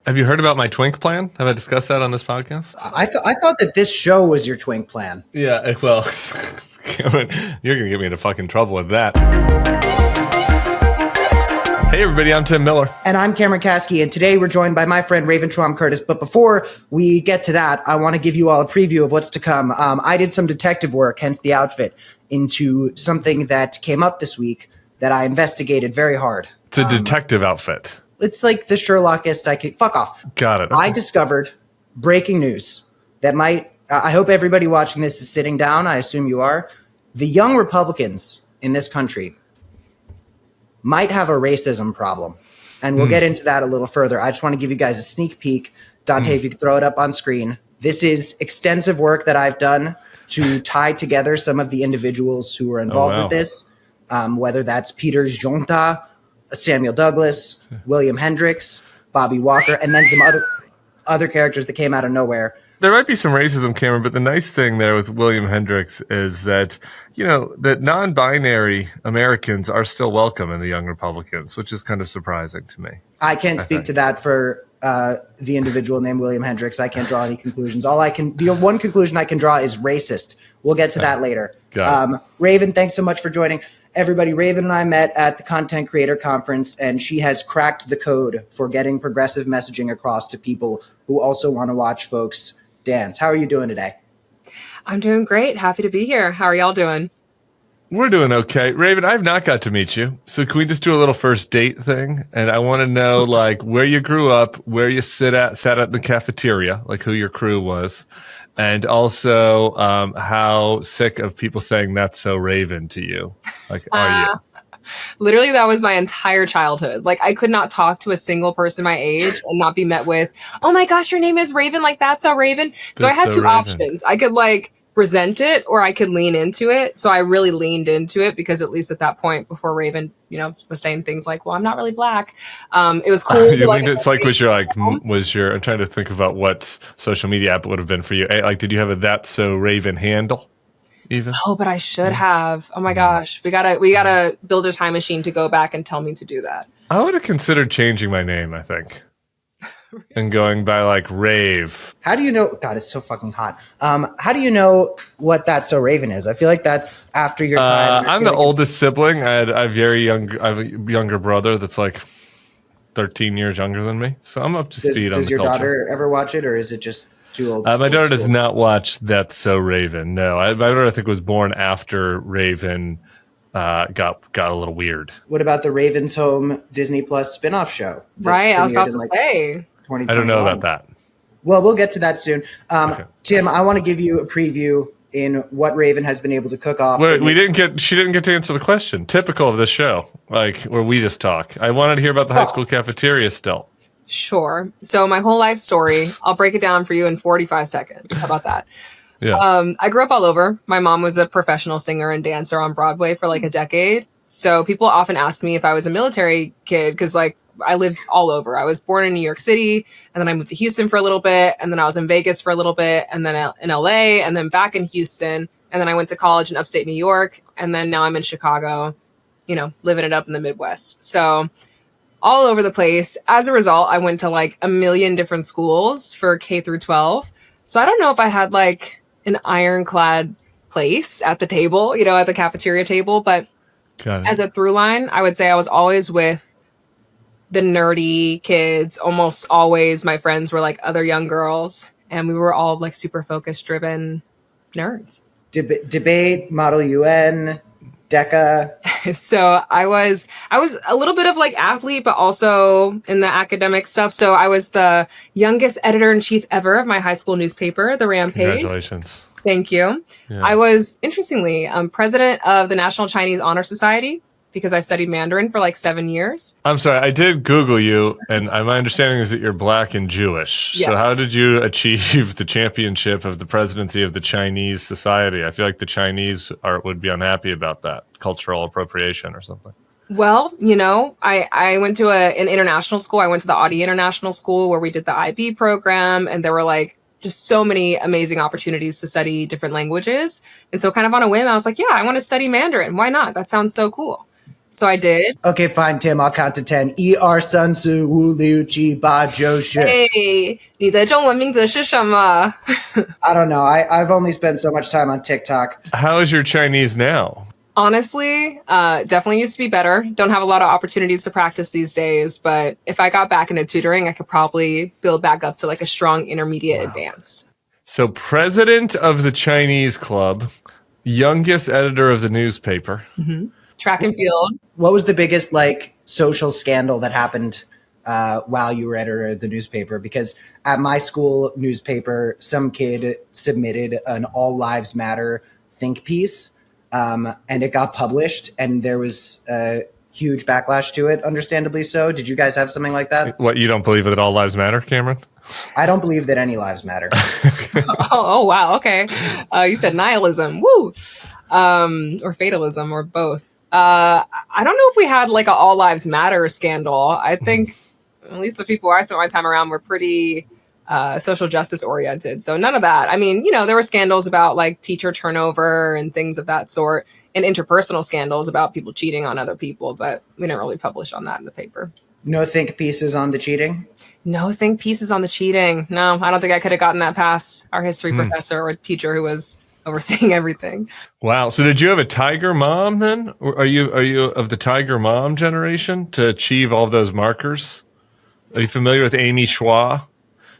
Have you heard about my twink plan? Have I discussed that on this podcast? I thought that this show was your twink plan. Yeah, well, Cameron, you're going to get me into fucking trouble with that. Hey, everybody, I'm Tim Miller. And I'm Cameron Kasky, and today we're joined by my friend Raven Schwam-Curtis. But before we get to that, I want to give you all a preview of what's to come. I did some detective work, hence the outfit, into something that came up this week that I investigated very hard. It's a detective outfit. It's like the Sherlockist. Fuck off. Got it. Okay. I discovered breaking news that might, I hope everybody watching this is sitting down. I assume you are. The young Republicans in this country might have a racism problem. And we'll get into that a little further. I just want to give you guys a sneak peek. Dante, if you could throw it up on screen. This is extensive work that I've done to tie together some of the individuals who were involved with this, whether that's Peter Jonta, Samuel Douglas, William Hendricks, Bobby Walker, and then some other characters that came out of nowhere. There might be some racism, Cameron, but the nice thing there with William Hendricks is that, you know, that non-binary Americans are still welcome in the Young Republicans, which is kind of surprising to me. I can't speak to that for the individual named William Hendricks. I can't draw any conclusions. The one conclusion I can draw is racist. We'll get to that later. Raven, thanks so much for joining. Everybody, Raven and I met at the Content Creator Conference, and she has cracked the code for getting progressive messaging across to people who also want to watch folks dance. How are you doing today? I'm doing great. Happy to be here. How are y'all doing? We're doing okay. Raven, I've not got to meet you. So can we just do a little first date thing? And I want to know, like, where you grew up, where you sat at the cafeteria, like who your crew was. And also, how sick of people saying that's so Raven to you? Like, are you? Literally, that was my entire childhood. Like, I could not talk to a single person my age and not be met with, oh my gosh, your name is Raven. Like, that's so Raven. So I had two options. I could like resent it or I could lean into it. So I really leaned into it because at least at that point before Raven, was saying things like, well, I'm not really black. It was cool. I'm trying to think about what social media app would have been for you. Like, did you have a That's So Raven handle? Even? Oh, but I should have. Oh my gosh. We gotta build a time machine to go back and tell me to do that. I would have considered changing my name, I think. Really? And going by like Rave. How do you know? God, it's so fucking hot. How do you know what That's So Raven is? I feel like that's after your time. I'm the oldest sibling. I have a younger brother that's like 13 years younger than me. So I'm up to speed on the culture. Does your daughter ever watch it, or is it just too old? My daughter does not watch That's So Raven. No, my daughter, I think, was born after Raven got a little weird. What about the Raven's Home Disney Plus spinoff show? Right, I was about to say. I don't know about that. Well, we'll get to that soon. Okay. Tim, I want to give you a preview in what Raven has been able to cook off. She didn't get to answer the question. Typical of this show, like where we just talk. I wanted to hear about the high school cafeteria still. Sure. So my whole life story, I'll break it down for you in 45 seconds. How about that? Yeah. I grew up all over. My mom was a professional singer and dancer on Broadway for like a decade. So people often ask me if I was a military kid because like I lived all over. I was born in New York City and then I moved to Houston for a little bit. And then I was in Vegas for a little bit and then in LA and then back in Houston. And then I went to college in upstate New York. And then now I'm in Chicago, living it up in the Midwest. So all over the place. As a result, I went to like a million different schools for K through 12. So I don't know if I had like an ironclad place at the table, at the cafeteria table. But as a through line, I would say I was always with the nerdy kids. Almost always my friends were like other young girls. And we were all like super focus driven nerds. Debate, Model UN, DECA. So I was a little bit of like athlete, but also in the academic stuff. So I was the youngest editor-in-chief ever of my high school newspaper, The Rampage. Congratulations. Thank you. Yeah. I was, interestingly, president of the National Chinese Honor Society because I studied Mandarin for like 7 years. I'm sorry, I did Google you, and my understanding is that you're Black and Jewish. Yes. So how did you achieve the championship of the presidency of the Chinese Society? I feel like the Chinese would be unhappy about that, cultural appropriation or something. Well, I went to an international school. I went to the Audi International School where we did the IB program, and there were like just so many amazing opportunities to study different languages. And so kind of on a whim, I was like, yeah, I want to study Mandarin. Why not? That sounds so cool. So I did. Okay, fine, Tim. I'll count to 10. Sun Su Wu Liu Qi Ba Zhou Shi. Hey, 你的中文名字是什么? I don't know. I've only spent so much time on TikTok. How is your Chinese now? Honestly, definitely used to be better. Don't have a lot of opportunities to practice these days, but if I got back into tutoring, I could probably build back up to like a strong intermediate advance. So president of the Chinese club, youngest editor of the newspaper. Mm-hmm. Track and field. What was the biggest like social scandal that happened while you were editor of the newspaper? Because at my school newspaper, some kid submitted an All Lives Matter think piece, and it got published, and there was a huge backlash to it, understandably so. Did you guys have something like that? What, you don't believe that all lives matter, Cameron? I don't believe that any lives matter. Oh, wow. Okay. You said nihilism. Woo. Or fatalism, or both. I don't know if we had like a all lives matter scandal. I think at least the people I spent my time around were pretty social justice oriented. So none of that. I mean, you know, there were scandals about like teacher turnover and things of that sort, and interpersonal scandals about people cheating on other people, but we didn't really publish on that in the paper. No think pieces on the cheating? No think pieces on the cheating. No, I don't think I could have gotten that past our history professor or teacher who was overseeing everything. Wow. So did you have a tiger mom then? Or are you of the tiger mom generation to achieve all those markers? Are you familiar with Amy Schwa?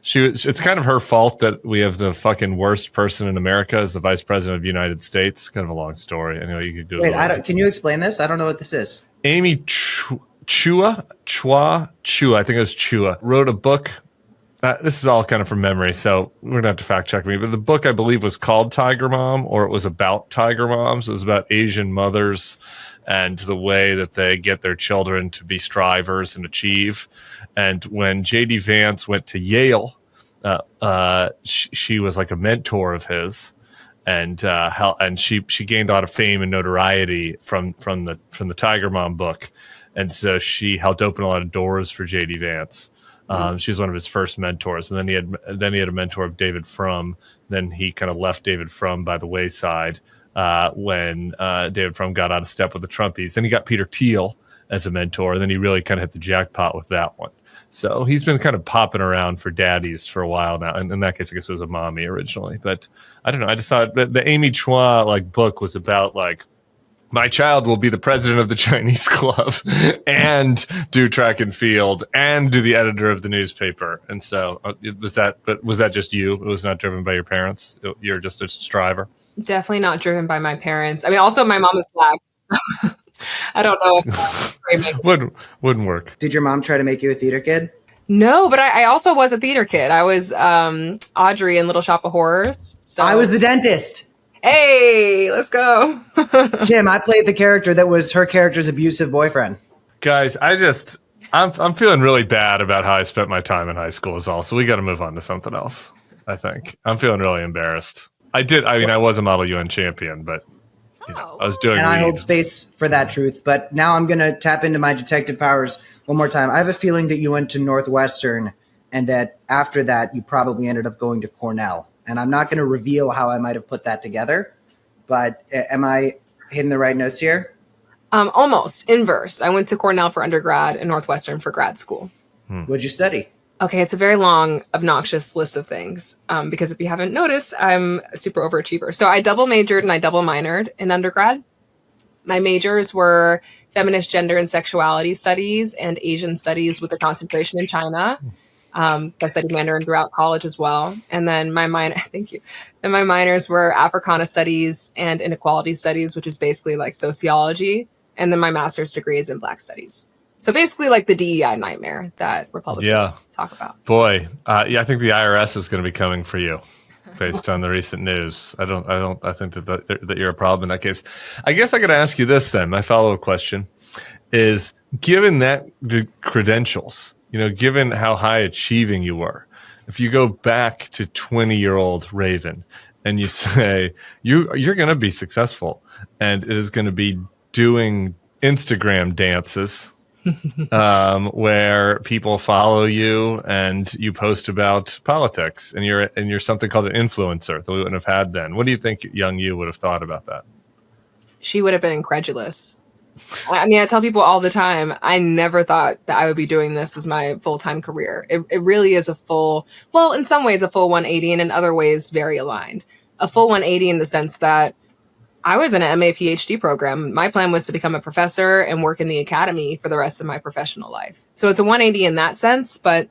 It's kind of her fault that we have the fucking worst person in America as the vice president of the United States. Kind of a long story. Anyway, you could do it. Wait, can you explain this? I don't know what this is. Amy Chua, I think it was Chua, wrote a book. This is all kind of from memory, so we're going to have to fact check me. But the book, I believe, was called Tiger Mom, or it was about tiger moms. It was about Asian mothers and the way that they get their children to be strivers and achieve. And when J.D. Vance went to Yale, she was like a mentor of his, and she gained a lot of fame and notoriety from the Tiger Mom book, and so she helped open a lot of doors for J.D. Vance. She was one of his first mentors, and then he had a mentor of David Frum. Then he kind of left David Frum by the wayside when David Frum got out of step with the Trumpies. Then he got Peter Thiel as a mentor, and then he really kind of hit the jackpot with that one. So he's been kind of popping around for daddies for a while now. And in that case, I guess it was a mommy originally. But I don't know. I just thought that the Amy Chua like book was about like, my child will be the president of the Chinese club and do track and field and do the editor of the newspaper. And so was that just you? It was not driven by your parents? You're just a striver? Definitely not driven by my parents. I mean, also my mom is Black. I don't know if wouldn't work. Did your mom try to make you a theater kid? No, but I also was a theater kid. I was Audrey in Little Shop of Horrors. So I was the dentist. Hey, let's go. Tim, I played the character that was her character's abusive boyfriend. Guys, I'm feeling really bad about how I spent my time in high school is all. So we got to move on to something else, I think. I'm feeling really embarrassed. I was a Model UN champion, but I was doing. And I hold space for that truth. But now I'm going to tap into my detective powers one more time. I have a feeling that you went to Northwestern and that after that, you probably ended up going to Cornell. And I'm not going to reveal how I might have put that together, but am I hitting the right notes here? Almost inverse. I went to Cornell for undergrad and Northwestern for grad school. What'd you study? Okay, it's a very long, obnoxious list of things. Because if you haven't noticed, I'm a super overachiever. So I double majored and I double minored in undergrad. My majors were feminist gender and sexuality studies and Asian studies with a concentration in China. I studied Mandarin throughout college as well. And then thank you. And my minors were Africana studies and inequality studies, which is basically like sociology. And then my master's degree is in Black studies. So basically like the DEI nightmare that Republicans talk about. Boy, I think the IRS is going to be coming for you based on the recent news. I think that you're a problem in that case. I guess I could ask you this then. My follow-up question is, given that the credentials, given how high achieving you were, if you go back to 20-year-old Raven and you say you're going to be successful and it is going to be doing Instagram dances where people follow you and you post about politics and you're something called an influencer that we wouldn't have had then. What do you think young you would have thought about that? She would have been incredulous. I mean, I tell people all the time, I never thought that I would be doing this as my full-time career. It really is well, in some ways a full 180 and in other ways very aligned. A full 180 in the sense that I was in an MA PhD program. My plan was to become a professor and work in the academy for the rest of my professional life. So it's a 180 in that sense, but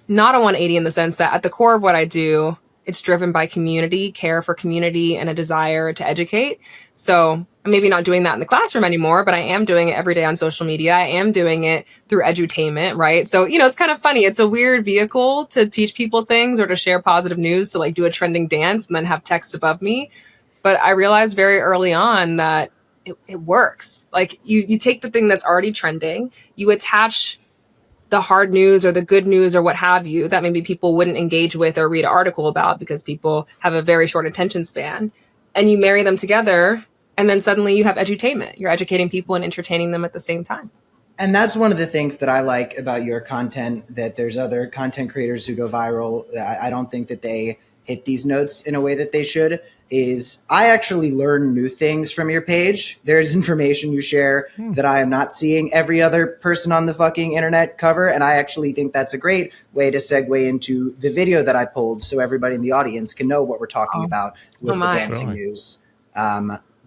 not a 180 in the sense that at the core of what I do, it's driven by community, care for community, and a desire to educate. So I'm maybe not doing that in the classroom anymore, but I am doing it every day on social media. I am doing it through edutainment, right? So, it's kind of funny. It's a weird vehicle to teach people things or to share positive news, to like do a trending dance and then have text above me. But I realized very early on that it works. Like you take the thing that's already trending, you attach the hard news or the good news or what have you that maybe people wouldn't engage with or read an article about because people have a very short attention span, and you marry them together, and then suddenly you have edutainment. You're educating people and entertaining them at the same time. And that's one of the things that I like about your content, that there's other content creators who go viral. I don't think that they hit these notes in a way that they should. Is I actually learn new things from your page. There's information you share that I am not seeing every other person on the fucking internet cover. And I actually think that's a great way to segue into the video that I pulled so everybody in the audience can know what we're talking about with the dancing news.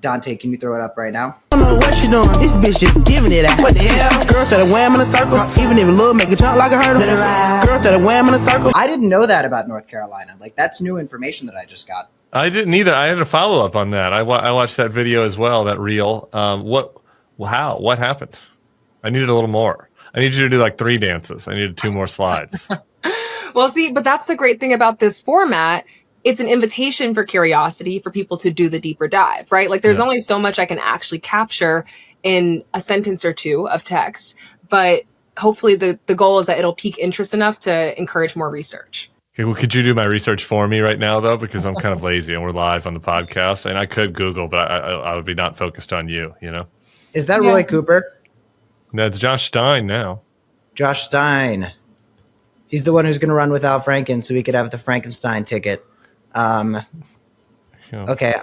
Dante, can you throw it up right now? I don't know what she doing. This bitch just giving it out. What the hell? Girl started wham in a circle. Even if a little make a jump like a hurdle. Girl started wham in a circle. I didn't know that about North Carolina. Like, that's new information that I just got. I didn't either. I had a follow up on that. I watched that video as well, that reel. What happened? I needed a little more. I need you to do like 3 dances. I needed 2 more slides. Well, see, but that's the great thing about this format. It's an invitation for curiosity, for people to do the deeper dive, right? Like there's only so much I can actually capture in a sentence or 2 of text, but hopefully the goal is that it'll pique interest enough to encourage more research. Okay, well, could you do my research for me right now, though? Because I'm kind of lazy and we're live on the podcast, and I could Google, but I would be not focused on you, Is that Roy Cooper? No, it's Josh Stein now. Josh Stein. He's the one who's going to run with Al Franken so we could have the Frankenstein ticket. Okay,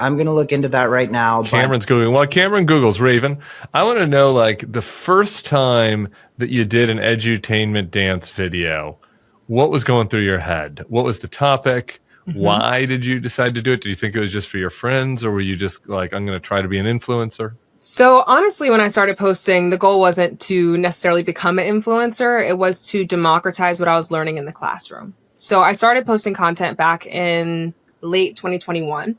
I'm going to look into that right now. Cameron's Googling. While Cameron Googles, Raven, I want to know, like, the first time that you did an edutainment dance video, what was going through your head? What was the topic? Mm-hmm. Why did you decide to do it? Did you think it was just for your friends, or were you just like, I'm going to try to be an influencer? So honestly, when I started posting, the goal wasn't to necessarily become an influencer. It was to democratize what I was learning in the classroom. So I started posting content back in late 2021.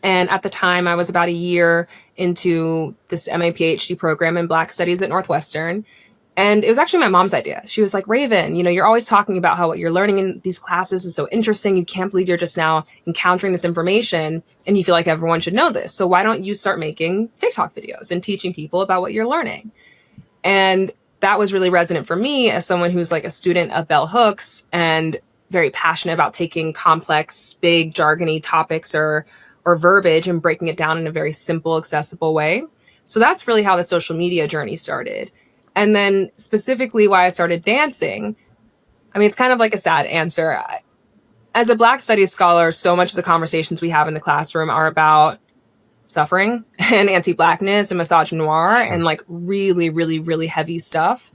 And at the time, I was about a year into this MA PhD program in Black Studies at Northwestern. And it was actually my mom's idea. She was like, Raven, you're always talking about how what you're learning in these classes is so interesting. You can't believe you're just now encountering this information and you feel like everyone should know this. So why don't you start making TikTok videos and teaching people about what you're learning? And that was really resonant for me as someone who's like a student of bell hooks and very passionate about taking complex, big, jargony topics or verbiage and breaking it down in a very simple, accessible way. So that's really how the social media journey started. And then specifically why I started dancing, I mean, it's kind of like a sad answer. As a Black Studies scholar, so much of the conversations we have in the classroom are about suffering and anti-Blackness and misogynoir and like really, really, really heavy stuff.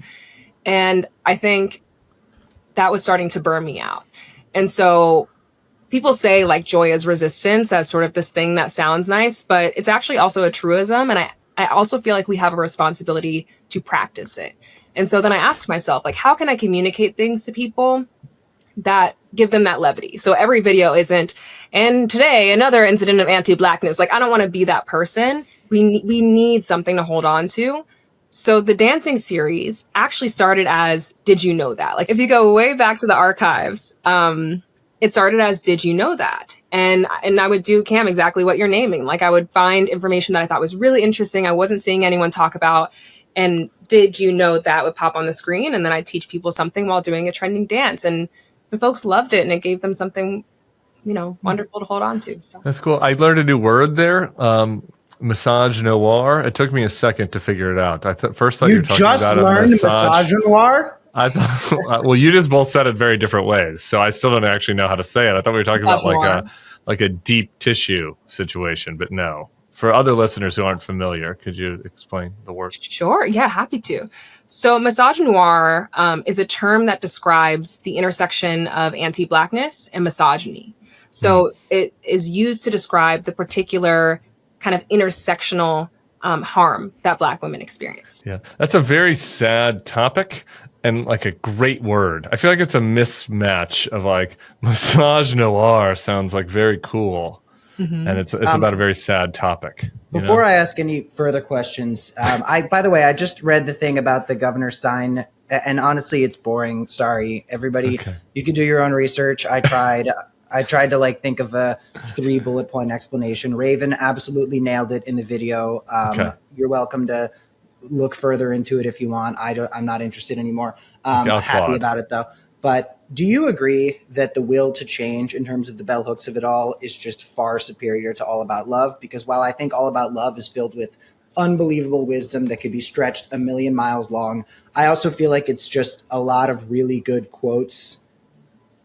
And I think that was starting to burn me out. And so people say like joy is resistance as sort of this thing that sounds nice, but it's actually also a truism. And I also feel like we have a responsibility to practice it. And so then I asked myself, like, how can I communicate things to people that give them that levity? So every video isn't, and today another incident of anti-Blackness. Like, I don't want to be that person. We need something to hold on to. So the dancing series actually started as, did you know that? Like, if you go way back to the archives, it started as, did you know that? And I would do, Cam, exactly what you're naming. Like I would find information that I thought was really interesting. I wasn't seeing anyone talk about. And did you know that would pop on the screen? And then I'd teach people something while doing a trending dance. And folks loved it. And it gave them something, wonderful to hold on to. So that's cool. I learned a new word there. Misogynoir. It took me a second to figure it out. I first thought you were talking about just learned misogynoir? I thought, well, you just both said it very different ways, so I still don't actually know how to say it. I thought we were talking about like a deep tissue situation, but no. for other listeners who aren't familiar, could you explain the word? Sure. Yeah, happy to. So misogynoir is a term that describes the intersection of anti-Blackness and misogyny. So it is used to describe the particular kind of intersectional harm that Black women experience. Yeah, that's a very sad topic and like a great word. I feel like it's a mismatch of like misogynoir sounds like very cool. And it's about a very sad topic. Before I ask any further questions, by the way, I just read the thing about the governor's sign, and honestly, it's boring. Sorry, everybody. Okay. You can do your own research. I tried to like think of a 3 bullet point explanation. Raven absolutely nailed it in the video. You're welcome to look further into it if you want. I'm not interested anymore. Happy about it though. But do you agree that the will to change in terms of the bell hooks of it all is just far superior to All About Love? Because while I think All About Love is filled with unbelievable wisdom that could be stretched a million miles long, I also feel like it's just a lot of really good quotes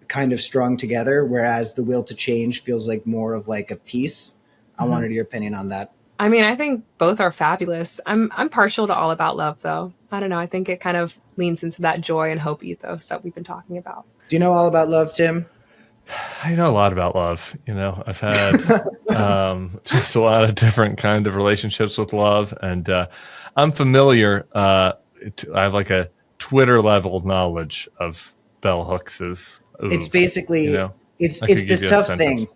kind of strung together, whereas the will to change feels like more of like a piece. I wanted your opinion on that. I mean, I think both are fabulous. I'm partial to All About Love, though. I don't know. I think it kind of leans into that joy and hope ethos that we've been talking about. Do you know All About Love, Tim? I know a lot about love. I've had just a lot of different kind of relationships with love, and I'm familiar. I have like a Twitter level knowledge of bell hooks. It's basically it's this tough thing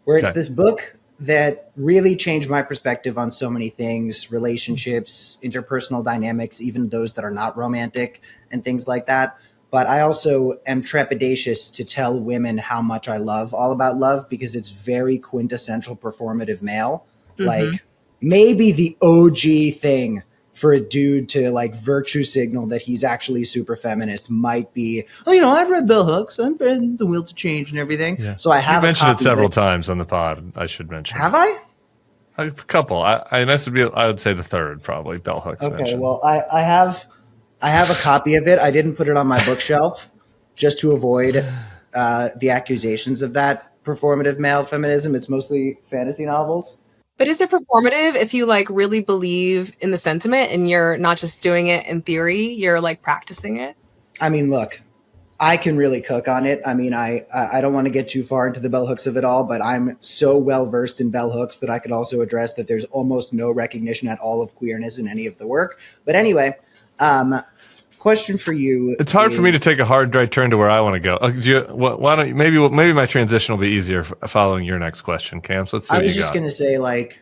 where it's this book that really changed my perspective on so many things, relationships, interpersonal dynamics, even those that are not romantic and things like that. But I also am trepidatious to tell women how much I love All About Love because it's very quintessential performative male. Like maybe the OG thing for a dude to like virtue signal that he's actually super feminist might be, I've read bell hooks, I've read The Will to Change and everything. Yeah. So I have mentioned it several times on the pod. I should mention. Have I? A couple. This would be, I would say the third probably bell hooks. Okay. Mentioned. Well, I have a copy of it. I didn't put it on my bookshelf just to avoid the accusations of that performative male feminism. It's mostly fantasy novels. But is it performative if you like really believe in the sentiment and you're not just doing it in theory, you're like practicing it? I mean, look, I can really cook on it. I mean, I don't want to get too far into the bell hooks of it all, but I'm so well versed in bell hooks that I could also address that there's almost no recognition at all of queerness in any of the work. But anyway, question for you. It's hard for me to take a hard right turn to where I want to go. Why don't you, maybe my transition will be easier following your next question, Cam. So let's see. I was just going to say, like,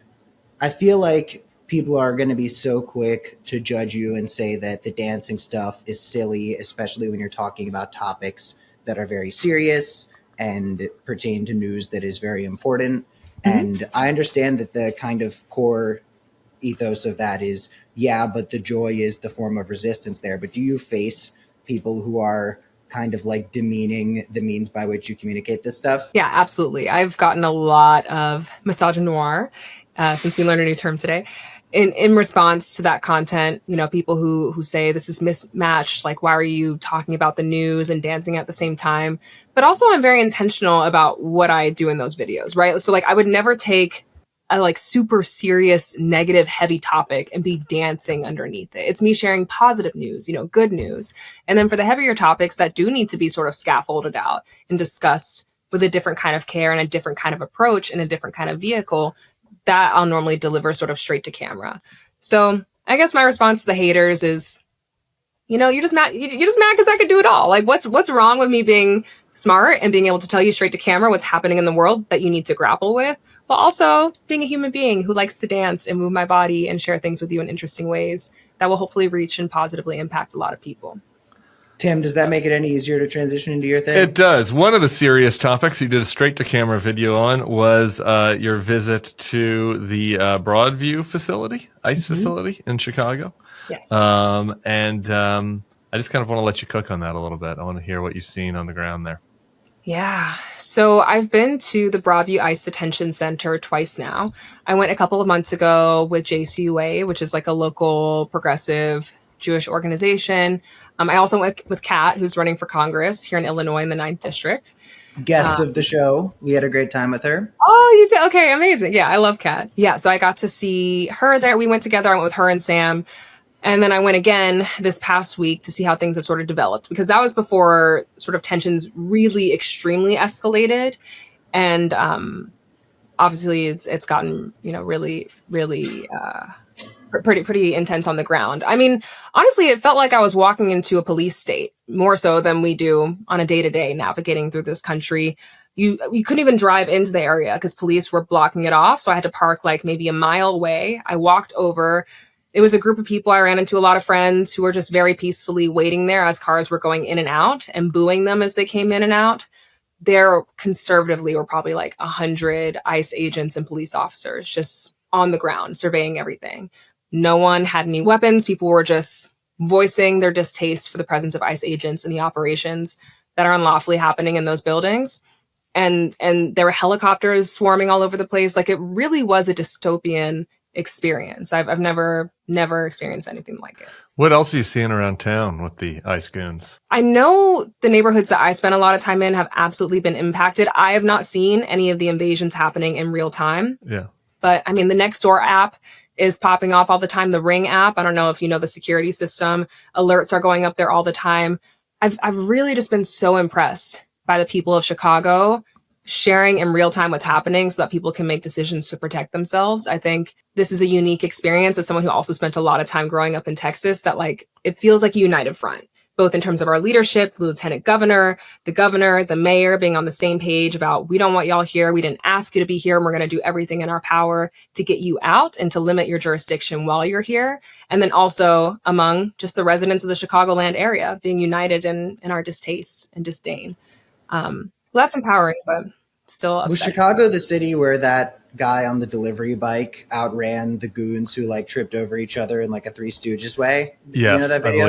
I feel like people are going to be so quick to judge you and say that the dancing stuff is silly, especially when you're talking about topics that are very serious and pertain to news that is very important. And I understand that the kind of core ethos of that is, but the joy is the form of resistance there. But do you face people who are kind of like demeaning the means by which you communicate this stuff? Yeah, absolutely. I've gotten a lot of misogynoir since we learned a new term today. In response to that content, people who say this is mismatched, like, why are you talking about the news and dancing at the same time? But also I'm very intentional about what I do in those videos, right? So like I would never take a like super serious, negative, heavy topic and be dancing underneath it. It's me sharing positive news, good news. And then for the heavier topics that do need to be sort of scaffolded out and discussed with a different kind of care and a different kind of approach and a different kind of vehicle, that I'll normally deliver sort of straight to camera. So I guess my response to the haters is, you're just mad because I could do it all. Like what's wrong with me being smart and being able to tell you straight to camera what's happening in the world that you need to grapple with, while also being a human being who likes to dance and move my body and share things with you in interesting ways that will hopefully reach and positively impact a lot of people. Tim, does that make it any easier to transition into your thing? It does. One of the serious topics you did a straight-to-camera video on was your visit to the Broadview facility, ICE facility in Chicago. Yes. I just kind of want to let you cook on that a little bit. I want to hear what you've seen on the ground there. Yeah. So I've been to the Broadview ICE Detention Center twice now. I went a couple of months ago with JCUA, which is like a local progressive Jewish organization. I also went with Kat, who's running for Congress here in Illinois in the 9th District. Guest of the show. We had a great time with her. Oh, you did? Okay, amazing. Yeah, I love Kat. Yeah, so I got to see her there. We went together. I went with her and Sam. And then I went again this past week to see how things have sort of developed, because that was before sort of tensions really extremely escalated. And obviously it's gotten, really, really pretty intense on the ground. I mean, honestly, it felt like I was walking into a police state more so than we do on a day-to-day navigating through this country. You couldn't even drive into the area because police were blocking it off. So I had to park like maybe a mile away. I walked over. It was a group of people. I ran into a lot of friends who were just very peacefully waiting there as cars were going in and out and booing them as they came in and out. There conservatively were probably like 100 ICE agents and police officers just on the ground surveying everything. No one had any weapons. People were just voicing their distaste for the presence of ICE agents and the operations that are unlawfully happening in those buildings. And there were helicopters swarming all over the place. Like, it really was a dystopian experience. I've never experienced anything like it. What else are you seeing around town with the ICE goons? I know the neighborhoods that I spent a lot of time in have absolutely been impacted. I have not seen any of the invasions happening in real time. Yeah. But I mean, the Nextdoor app is popping off all the time. The Ring app, I don't know if you know the security system, alerts are going up there all the time. I've really just been so impressed by the people of Chicago sharing in real time what's happening so that people can make decisions to protect themselves. I think this is a unique experience as someone who also spent a lot of time growing up in Texas, that like, it feels like a united front, both in terms of our leadership, the lieutenant governor, the mayor being on the same page about, we don't want y'all here. We didn't ask you to be here. And we're going to do everything in our power to get you out and to limit your jurisdiction while you're here. And then also among just the residents of the Chicagoland area being united in our distaste and disdain. So that's empowering, but still upsetting. Was Chicago the city where that guy on the delivery bike outran the goons who like tripped over each other in like a Three Stooges way? Yes, you know that video?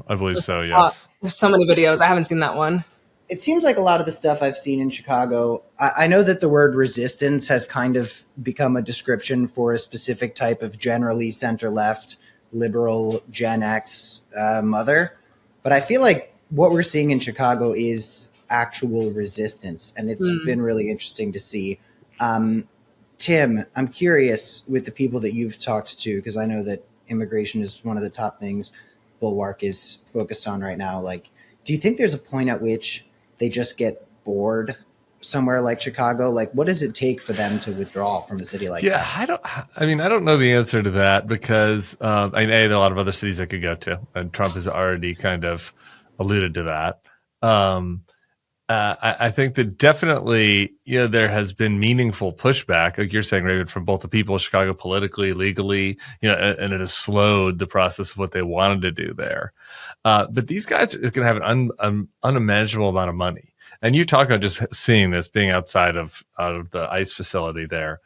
I believe so, yes. There's so many videos. I haven't seen that one. It seems like a lot of the stuff I've seen in Chicago, I know that the word resistance has kind of become a description for a specific type of generally center-left, liberal Gen X mother. But I feel like what we're seeing in Chicago is actual resistance, and it's been really interesting to see. Tim, I'm curious, with the people that you've talked to, because I know that immigration is one of the top things Bulwark is focused on right now. Like, do you think there's a point at which they just get bored somewhere like Chicago? Like, what does it take for them to withdraw from a city like that? I don't know the answer to that, because there are a lot of other cities I could go to, and Trump has already kind of alluded to that. I think that definitely, there has been meaningful pushback, like you're saying, Raven, from both the people of Chicago politically, legally, and it has slowed the process of what they wanted to do there. But these guys are going to have an unimaginable amount of money. And you talk about just seeing this being outside of the ICE facility there,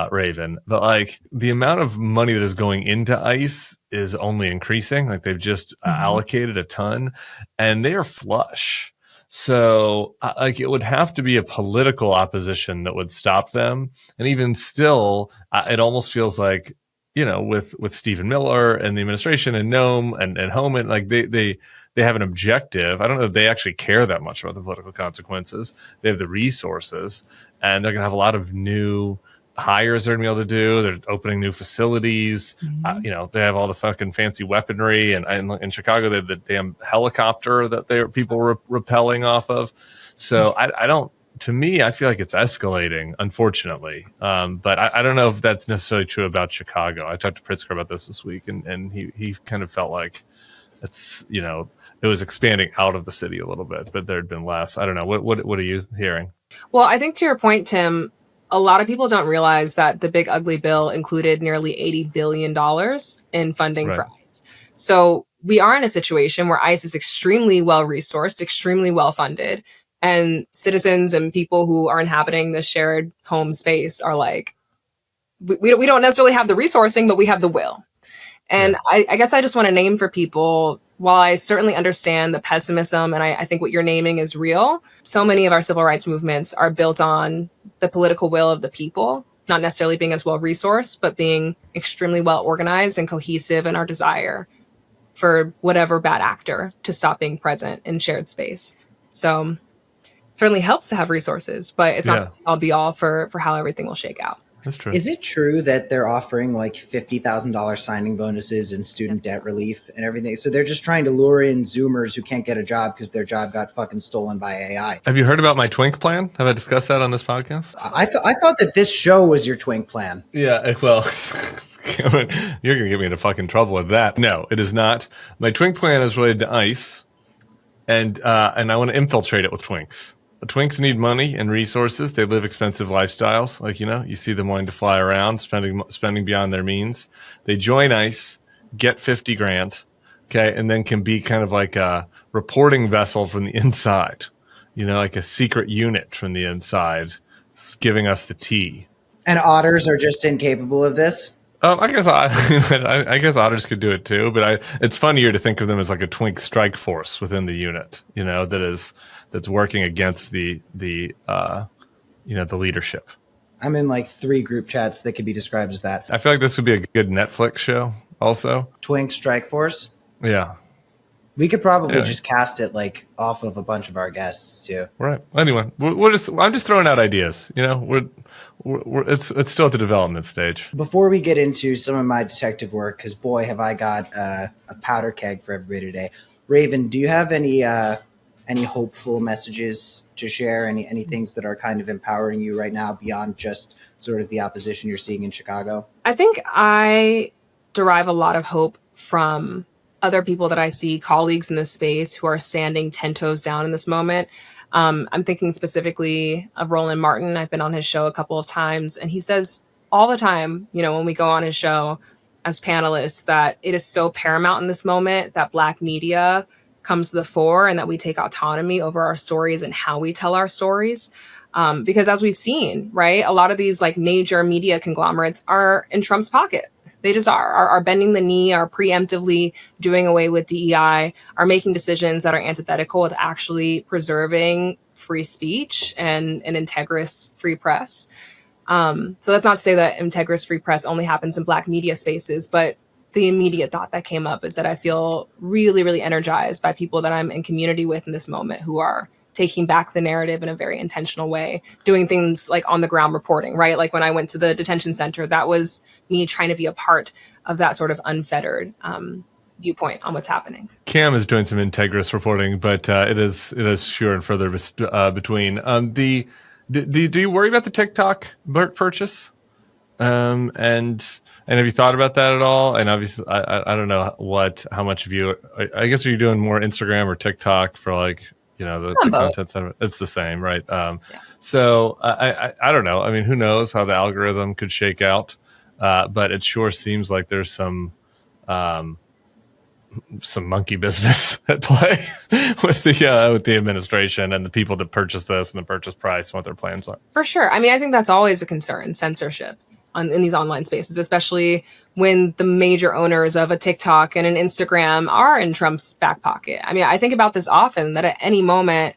Raven, but like the amount of money that is going into ICE is only increasing. Like, they've just allocated a ton, and they are flush. So like, it would have to be a political opposition that would stop them. And even still, it almost feels like, with Stephen Miller and the administration and Noam and Homan, like they have an objective. I don't know if they actually care that much about the political consequences. They have the resources, and they're going to have a lot of new hires they're going to be able to do. They're opening new facilities. They have all the fucking fancy weaponry, and in Chicago they have the damn helicopter that people were rappelling off of. So I don't. To me, I feel like it's escalating, unfortunately. But I don't know if that's necessarily true about Chicago. I talked to Pritzker about this week, and he kind of felt like it's it was expanding out of the city a little bit, but there had been less. I don't know. What are you hearing? Well, I think to your point, Tim, a lot of people don't realize that the big ugly bill included nearly $80 billion in funding for ICE. So we are in a situation where ICE is extremely well resourced, extremely well funded, and citizens and people who are inhabiting the shared home space are like, we don't necessarily have the resourcing, but we have the will. And I guess I just want to name for people, while I certainly understand the pessimism, and I think what you're naming is real, so many of our civil rights movements are built on the political will of the people, not necessarily being as well resourced, but being extremely well organized and cohesive in our desire for whatever bad actor to stop being present in shared space. So it certainly helps to have resources, but it's not all be all for how everything will shake out. That's true. Is it true that they're offering like $50,000 signing bonuses and student debt relief and everything? So they're just trying to lure in Zoomers who can't get a job because their job got fucking stolen by AI. Have you heard about my Twink plan? Have I discussed that on this podcast? I thought that this show was your Twink plan. Yeah, well, you're going to get me into fucking trouble with that. No, it is not. My Twink plan is related to ICE, and I want to infiltrate it with Twinks. The Twinks need money and resources. They live expensive lifestyles. Like, you see them wanting to fly around, spending beyond their means. They join ICE, get 50 grand, okay, and then can be kind of like a reporting vessel from the inside, like a secret unit from the inside, giving us the tea. And otters are just incapable of this? I guess otters could do it too, but it's funnier to think of them as like a Twink strike force within the unit, that's working against the leadership. I'm in like 3 group chats that could be described as that. I feel like this would be a good Netflix show also. Twink Strike Force? Yeah. We could probably just cast it like off of a bunch of our guests too. Right. Anyway, I'm just throwing out ideas. It's still at the development stage. Before we get into some of my detective work, because boy, have I got a powder keg for everybody today. Raven, do you have any hopeful messages to share? Any things that are kind of empowering you right now beyond just sort of the opposition you're seeing in Chicago? I think I derive a lot of hope from other people that I see, colleagues in this space who are standing 10 toes down in this moment. I'm thinking specifically of Roland Martin. I've been on his show a couple of times, and he says all the time, when we go on his show as panelists, that it is so paramount in this moment that Black media comes to the fore and that we take autonomy over our stories and how we tell our stories. Because as we've seen, right, a lot of these like major media conglomerates are in Trump's pocket. They just are bending the knee, are preemptively doing away with DEI, are making decisions that are antithetical with actually preserving free speech and an integrous free press. So that's not to say that integrous free press only happens in Black media spaces, but the immediate thought that came up is that I feel really, really energized by people that I'm in community with in this moment who are taking back the narrative in a very intentional way, doing things like on the ground reporting, right? Like when I went to the detention center, that was me trying to be a part of that sort of unfettered viewpoint on what's happening. Cam is doing some integrous reporting, but it is fewer and further between. Do you worry about the TikTok purchase? And have you thought about that at all? And obviously, I don't know how much of you. I guess are you doing more Instagram or TikTok for like the content side of it? It's the same, right? So I don't know. I mean, who knows how the algorithm could shake out? But it sure seems like there's some monkey business at play with the administration and the people that purchase this and the purchase price and what their plans are. For sure. I mean, I think that's always a concern, censorship in these online spaces, especially when the major owners of a TikTok and an Instagram are in Trump's back pocket. I mean, I think about this often, that at any moment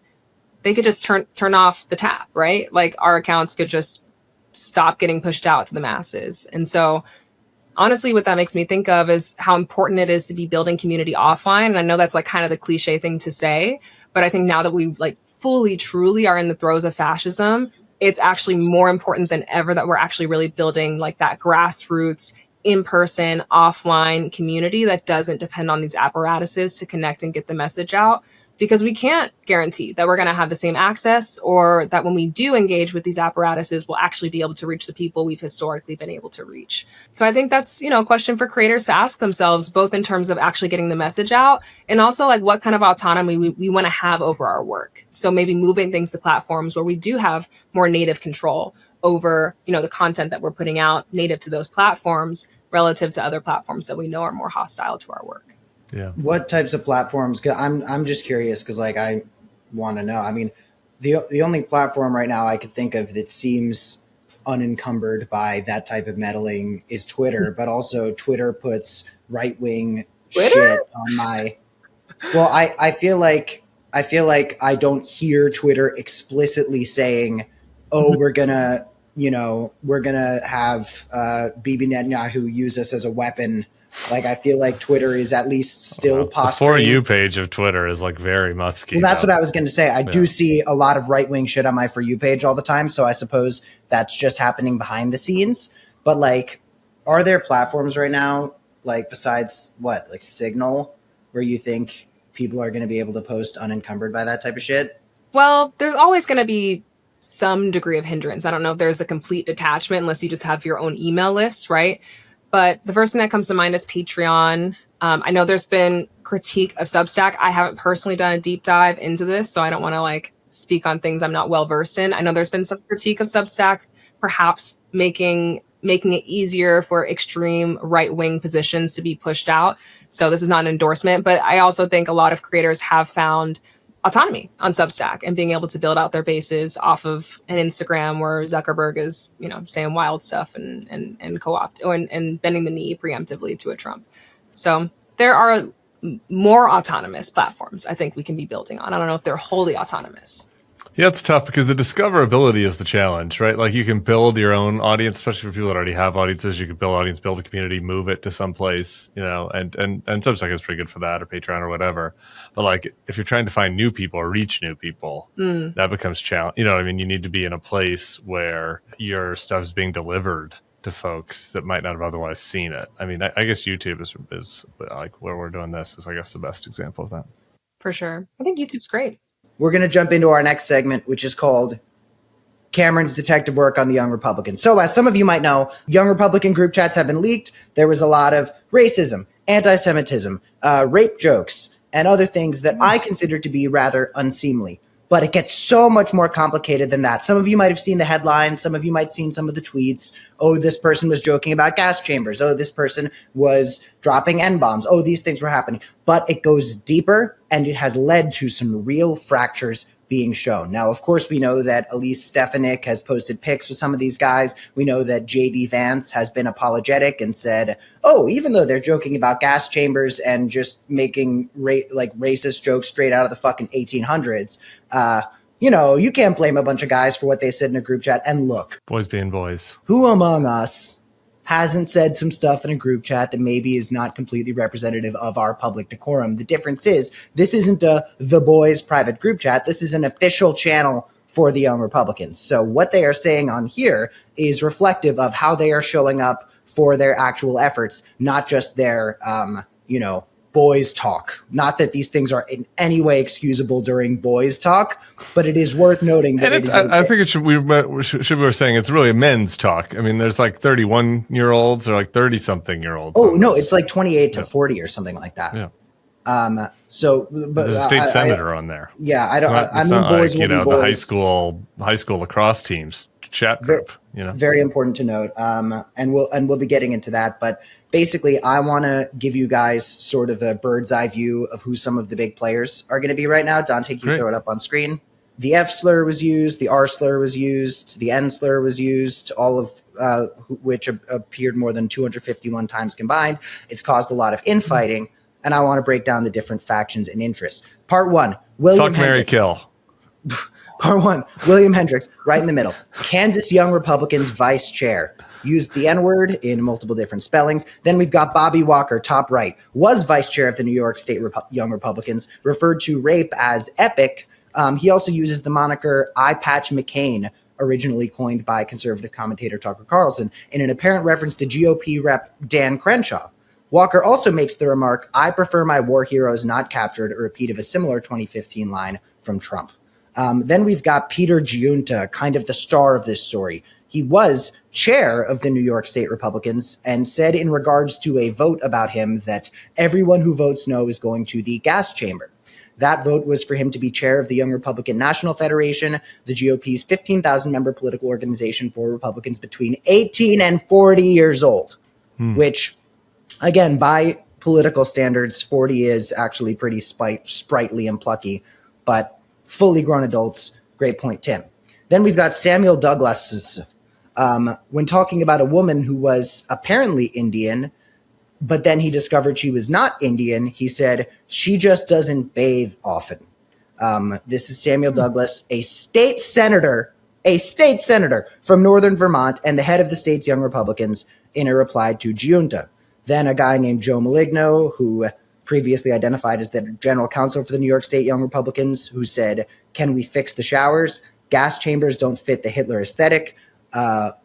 they could just turn off the tap, right? Like our accounts could just stop getting pushed out to the masses. And so honestly, what that makes me think of is how important it is to be building community offline. And I know that's like kind of the cliche thing to say, but I think now that we like fully, truly are in the throes of fascism, it's actually more important than ever that we're actually really building like that grassroots, in-person, offline community that doesn't depend on these apparatuses to connect and get the message out. Because we can't guarantee that we're going to have the same access, or that when we do engage with these apparatuses, we'll actually be able to reach the people we've historically been able to reach. So I think that's, a question for creators to ask themselves, both in terms of actually getting the message out and also like what kind of autonomy we want to have over our work. So maybe moving things to platforms where we do have more native control over, the content that we're putting out native to those platforms relative to other platforms that we know are more hostile to our work. Yeah. What types of platforms? 'Cause I'm just curious because like I want to know. I mean, the only platform right now I could think of that seems unencumbered by that type of meddling is Twitter, but also Twitter puts right-wing shit on my. Well, I feel like I don't hear Twitter explicitly saying, "Oh, we're gonna have Bibi Netanyahu use us as a weapon." Like, I feel like Twitter is at least still The posturing. For You page of Twitter is like very musky. Well, that's what I was going to say. I do Yeah. see a lot of right-wing shit on my For You page all the time, so I suppose that's just happening behind the scenes. But, like, are there platforms right now, like, besides what, like Signal, where you think people are going to be able to post unencumbered by that type of shit? Well, there's always going to be some degree of hindrance. I don't know if there's a complete detachment unless you just have your own email list, right? But the first thing that comes to mind is Patreon. I know there's been critique of Substack. I haven't personally done a deep dive into this, so I don't want to like speak on things I'm not well versed in. I know there's been some critique of Substack, perhaps making it easier for extreme right-wing positions to be pushed out. So this is not an endorsement, but I also think a lot of creators have found autonomy on Substack and being able to build out their bases off of an Instagram where Zuckerberg is, you know, saying wild stuff and co-opt and bending the knee preemptively to a Trump. So there are more autonomous platforms I think we can be building on. I don't know if they're wholly autonomous. Yeah, it's tough because the discoverability is the challenge, right? Like you can build your own audience, especially for people that already have audiences. You can build audience, build a community, move it to someplace, you know, and Substack is pretty good for that, or Patreon or whatever. But like if you're trying to find new people or reach new people, that becomes challenge. You know what I mean? You need to be in a place where your stuff's being delivered to folks that might not have otherwise seen it. I mean, I guess YouTube is like where we're doing this is, I guess, the best example of that. For sure. I think YouTube's great. We're going to jump into our next segment, which is called Cameron's detective work on the Young Republicans. So as some of you might know, Young Republican group chats have been leaked. There was a lot of racism, anti-Semitism, rape jokes, and other things that I consider to be rather unseemly. But it gets so much more complicated than that. Some of you might have seen the headlines. Some of you might have seen some of the tweets. Oh, this person was joking about gas chambers. Oh, this person was dropping N-bombs. Oh, these things were happening. But it goes deeper, and it has led to some real fractures being shown. Now, of course, we know that Elise Stefanik has posted pics with some of these guys. We know that J.D. Vance has been apologetic and said, oh, even though they're joking about gas chambers and just making racist jokes straight out of the fucking 1800s, you know, you can't blame a bunch of guys for what they said in a group chat. And look, Boys being boys. who among us hasn't said some stuff in a group chat that maybe is not completely representative of our public decorum? The difference is this isn't the boys private group chat. This is an official channel for the Young Republicans. So what they are saying on here is reflective of how they are showing up for their actual efforts, not just their, boys talk. Not that these things are in any way excusable during boys talk, but it is worth noting that And I think it should we were saying it's really a men's talk. I mean, there's like 31-year-olds or like 30-something-year-olds. Oh no, it's like 28 to 40 or something like that. Yeah. So, but There's a state senator on there. Yeah, I It's don't. not- I it's mean, not boys like, will be boys. the high school lacrosse teams chat group. You know, Very important to note. And we'll be getting into that. But basically, I want to give you guys sort of a bird's eye view of who some of the big players are going to be right now. Dante, can you throw it up on screen? The F slur was used, the R slur was used, the N slur was used, all of which appeared more than 251 times combined. It's caused a lot of infighting, and I want to break down the different factions and interests. Part one, William fuck, marry, Hendricks. kill. Part one, William Hendricks, right in the middle. Kansas Young Republicans vice chair. Used the N-word in multiple different spellings. Then we've got Bobby Walker, top right, was vice chair of the New York State Young Republicans, referred to rape as epic. He also uses the moniker Eye Patch McCain, originally coined by conservative commentator Tucker Carlson, in an apparent reference to GOP rep Dan Crenshaw. Walker also makes the remark, I prefer my war heroes not captured, a repeat of a similar 2015 line from Trump. Then we've got Peter Giunta, kind of the star of this story. He was chair of the New York State Republicans and said in regards to a vote about him that everyone who votes no is going to the gas chamber. That vote was for him to be chair of the Young Republican National Federation, the GOP's 15,000-member political organization for Republicans between 18 and 40 years old, which, again, by political standards, 40 is actually pretty sprightly and plucky, but fully grown adults, great point, Tim. Then we've got Samuel Douglas's, when talking about a woman who was apparently Indian, but then he discovered she was not Indian, he said, she just doesn't bathe often. This is Samuel Douglas, a state senator from Northern Vermont and the head of the state's Young Republicans in a reply to Giunta. Then a guy named Joe Maligno, who previously identified as the general counsel for the New York State Young Republicans, who said, "Can we fix the showers? Gas chambers don't fit the Hitler aesthetic."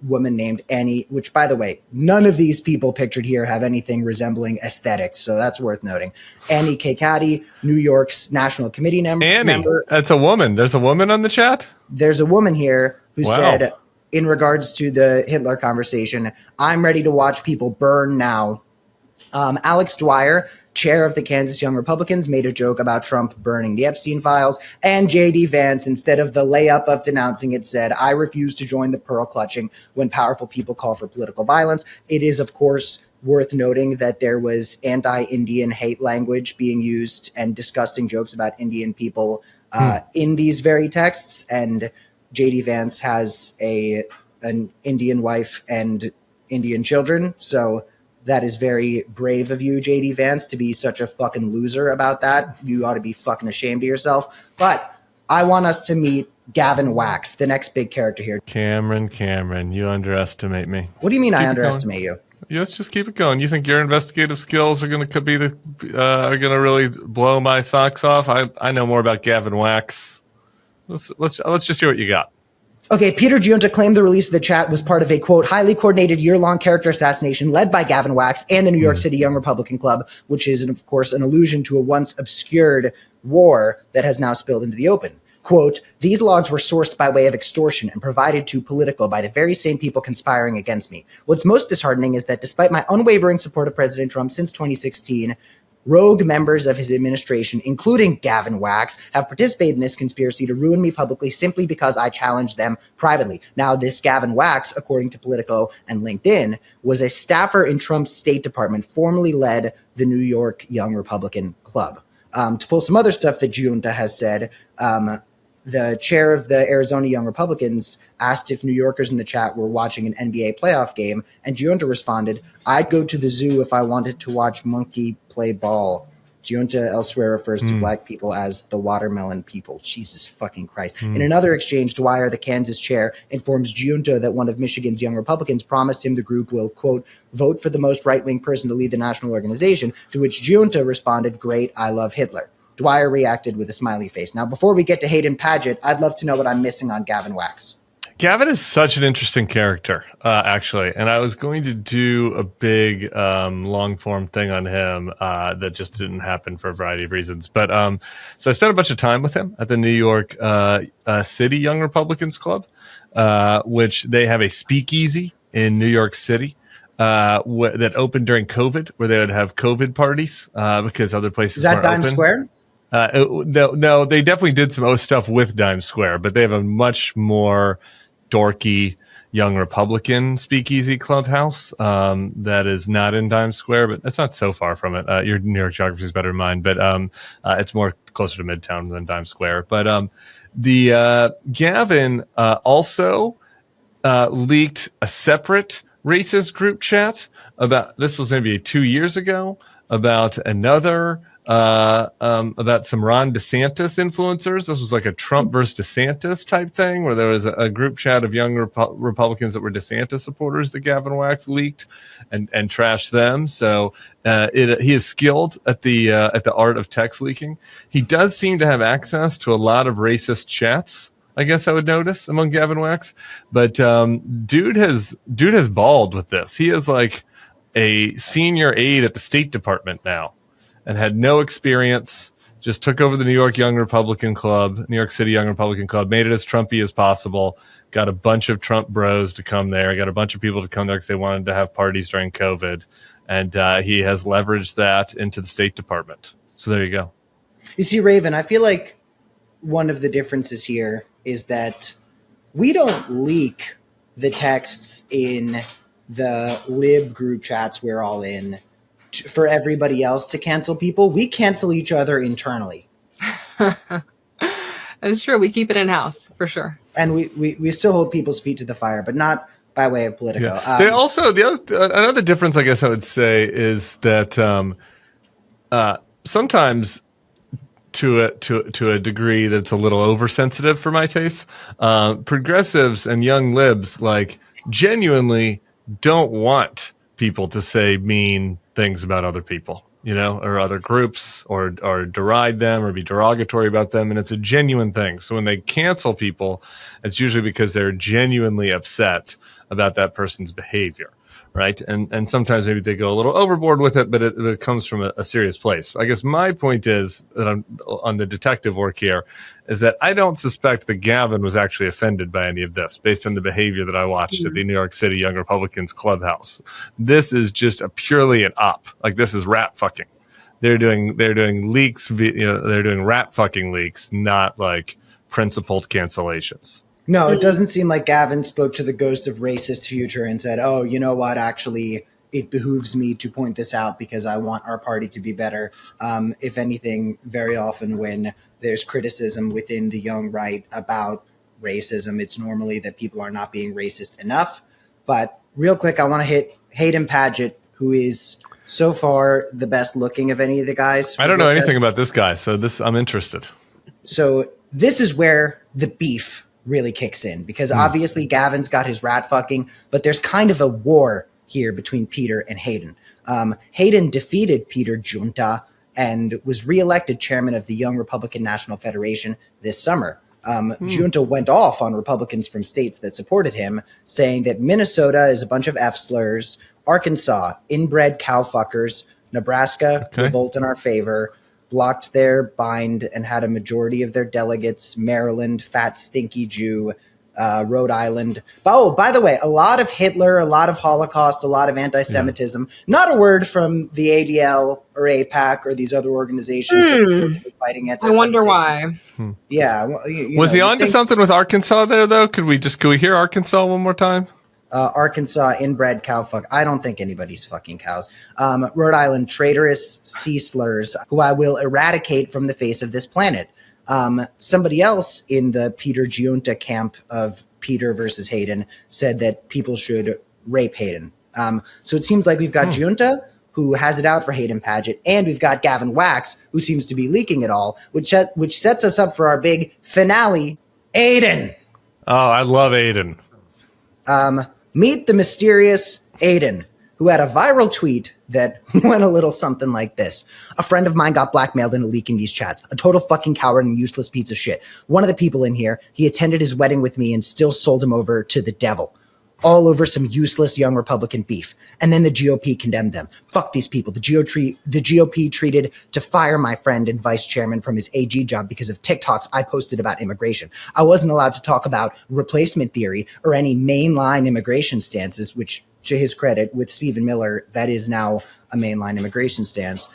Woman named Annie, which, by the way, none of these people pictured here have anything resembling aesthetics, so that's worth noting. Annie Kakati, New York's National Committee member. That's a woman. There's a woman on the chat? There's a woman here who Wow. said, in regards to the Hitler conversation, "I'm ready to watch people burn now." Alex Dwyer, chair of the Kansas Young Republicans, made a joke about Trump burning the Epstein files. And J.D. Vance, instead of the layup of denouncing it, said, "I refuse to join the pearl clutching when powerful people call for political violence." It is, of course, worth noting that there was anti-Indian hate language being used and disgusting jokes about Indian people in these very texts. And J.D. Vance has an Indian wife and Indian children, so that is very brave of you, J.D. Vance, to be such a fucking loser about that. You ought to be fucking ashamed of yourself. But I want us to meet Gavin Wax, the next big character here. Cameron, you underestimate me. What do you mean I underestimate you? Yeah, let's just keep it going. You think your investigative skills are going to be are going to really blow my socks off? I know more about Gavin Wax. Let's just hear what you got. Okay, Peter Giunta claimed the release of the chat was part of a, quote, highly coordinated year-long character assassination led by Gavin Wax and the New York City Young Republican Club, which is, of course, an allusion to a once obscured war that has now spilled into the open. Quote, "These logs were sourced by way of extortion and provided to Politico by the very same people conspiring against me. What's most disheartening is that despite my unwavering support of President Trump since 2016, rogue members of his administration, including Gavin Wax, have participated in this conspiracy to ruin me publicly simply because I challenged them privately." Now, this Gavin Wax, according to Politico and LinkedIn, was a staffer in Trump's State Department, formerly led the New York Young Republican Club. To pull some other stuff that Giunta has said, the chair of the Arizona Young Republicans asked if New Yorkers in the chat were watching an NBA playoff game, and Giunta responded, "I'd go to the zoo if I wanted to watch monkey play ball." Giunta elsewhere refers to black people as the watermelon people. Jesus fucking Christ. In another exchange, Dwyer, the Kansas chair, informs Giunta that one of Michigan's Young Republicans promised him the group will, quote, "vote for the most right-wing person to lead the national organization," to which Giunta responded, "Great, I love Hitler." Dwyer reacted with a smiley face. Now, before we get to Hayden Paget, I'd love to know what I'm missing on Gavin Wax. Gavin is such an interesting character, actually. And I was going to do a big long-form thing on him that just didn't happen for a variety of reasons. But so I spent a bunch of time with him at the New York City Young Republicans Club, which they have a speakeasy in New York City that opened during COVID, where they would have COVID parties because other places Is that weren't Dime open. Square? No, they definitely did some stuff with Dime Square, but they have a much more dorky Young Republican speakeasy clubhouse that is not in Dime Square, but it's not so far from it. Your New York geography is better than mine, but it's more closer to Midtown than Dime Square. But the Gavin also leaked a separate racist group chat about, this was maybe 2 years ago, about another about some Ron DeSantis influencers. This was like a Trump versus DeSantis type thing, where there was a group chat of young Republicans that were DeSantis supporters that Gavin Wax leaked and trashed them. So he is skilled at the art of text leaking. He does seem to have access to a lot of racist chats, I guess I would notice, among Gavin Wax. But dude has balled with this. He is like a senior aide at the State Department now, and had no experience, just took over the New York Young Republican Club, New York City Young Republican Club, made it as Trumpy as possible, got a bunch of Trump bros to come there, got a bunch of people to come there because they wanted to have parties during COVID, and he has leveraged that into the State Department. So there you go. You see, Raven, I feel like one of the differences here is that we don't leak the texts in the lib group chats we're all in for everybody else to cancel people. We cancel each other internally. That's true. We keep it in house for sure. And we still hold people's feet to the fire, but not by way of Politico. Yeah. They also, another difference, I guess I would say, is that sometimes to a degree that's a little oversensitive for my taste, progressives and young libs like genuinely don't want people to say mean things about other people, or other groups, or deride them or be derogatory about them. And it's a genuine thing. So when they cancel people, it's usually because they're genuinely upset about that person's behavior. Right. And sometimes maybe they go a little overboard with it, but it comes from a serious place. I guess my point is that I'm on the detective work here is that I don't suspect that Gavin was actually offended by any of this based on the behavior that I watched at the New York City Young Republicans clubhouse. This is just purely an up. Like, this is rat fucking. They're doing leaks. They're doing rat fucking leaks, not like principled cancellations. No, it doesn't seem like Gavin spoke to the ghost of racist future and said, oh, you know what, actually, it behooves me to point this out because I want our party to be better. If anything, very often when there's criticism within the young right about racism, it's normally that people are not being racist enough. But real quick, I want to hit Hayden Paget, who is so far the best looking of any of the guys. I don't know anything about this guy, so I'm interested. So this is where the beef really kicks in, because obviously Gavin's got his rat fucking, but there's kind of a war here between Peter and Hayden. Hayden defeated Peter Junta and was reelected chairman of the Young Republican National Federation this summer. Junta went off on Republicans from states that supported him, saying that Minnesota is a bunch of F slurs, Arkansas, inbred cow fuckers, Nebraska, revolt in our favor, blocked their bind and had a majority of their delegates, Maryland, fat, stinky Jew, Rhode Island. Oh, by the way, a lot of Hitler, a lot of Holocaust, a lot of anti-Semitism. Not a word from the ADL or APAC or these other organizations fighting anti-Semitism. I wonder why. Yeah. Well, was he onto something with Arkansas there, though? Could we hear Arkansas one more time? Arkansas, inbred cow fuck. I don't think anybody's fucking cows. Rhode Island, traitorous sea slurs, who I will eradicate from the face of this planet. Somebody else in the Peter Giunta camp of Peter versus Hayden said that people should rape Hayden. So it seems like we've got Giunta, who has it out for Hayden Paget, and we've got Gavin Wax, who seems to be leaking it all, which sets us up for our big finale, Aiden. Oh, I love Aiden. Meet the mysterious Aiden, who had a viral tweet that went a little something like this. A friend of mine got blackmailed into leaking these chats. A total fucking coward and useless piece of shit. One of the people in here, he attended his wedding with me and still sold him over to the devil. All over some useless young Republican beef. And then the GOP condemned them. Fuck these people. The GOP treated to fire my friend and vice chairman from his AG job because of TikToks I posted about immigration. I wasn't allowed to talk about replacement theory or any mainline immigration stances, which, to his credit, with Stephen Miller, that is now a mainline immigration stance.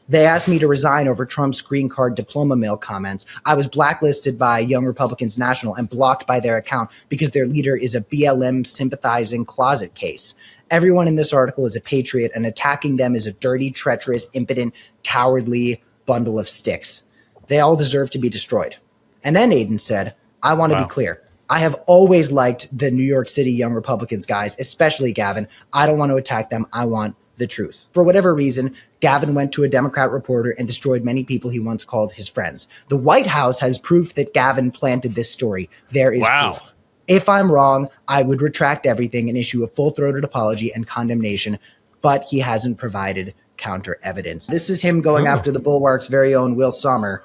They asked me to resign over Trump's green card diploma mill comments. I was blacklisted by Young Republicans National and blocked by their account because their leader is a BLM sympathizing closet case. Everyone in this article is a patriot, and attacking them is a dirty, treacherous, impotent, cowardly bundle of sticks. They all deserve to be destroyed. And then Aiden said, I want to be clear. I have always liked the New York City Young Republicans guys, especially Gavin. I don't want to attack them. I want the truth. For whatever reason, Gavin went to a Democrat reporter and destroyed many people he once called his friends. The White House has proof that Gavin planted this story. There is proof. If I'm wrong, I would retract everything and issue a full-throated apology and condemnation, but he hasn't provided counter evidence. This is him going after the Bulwark's very own Will Sommer.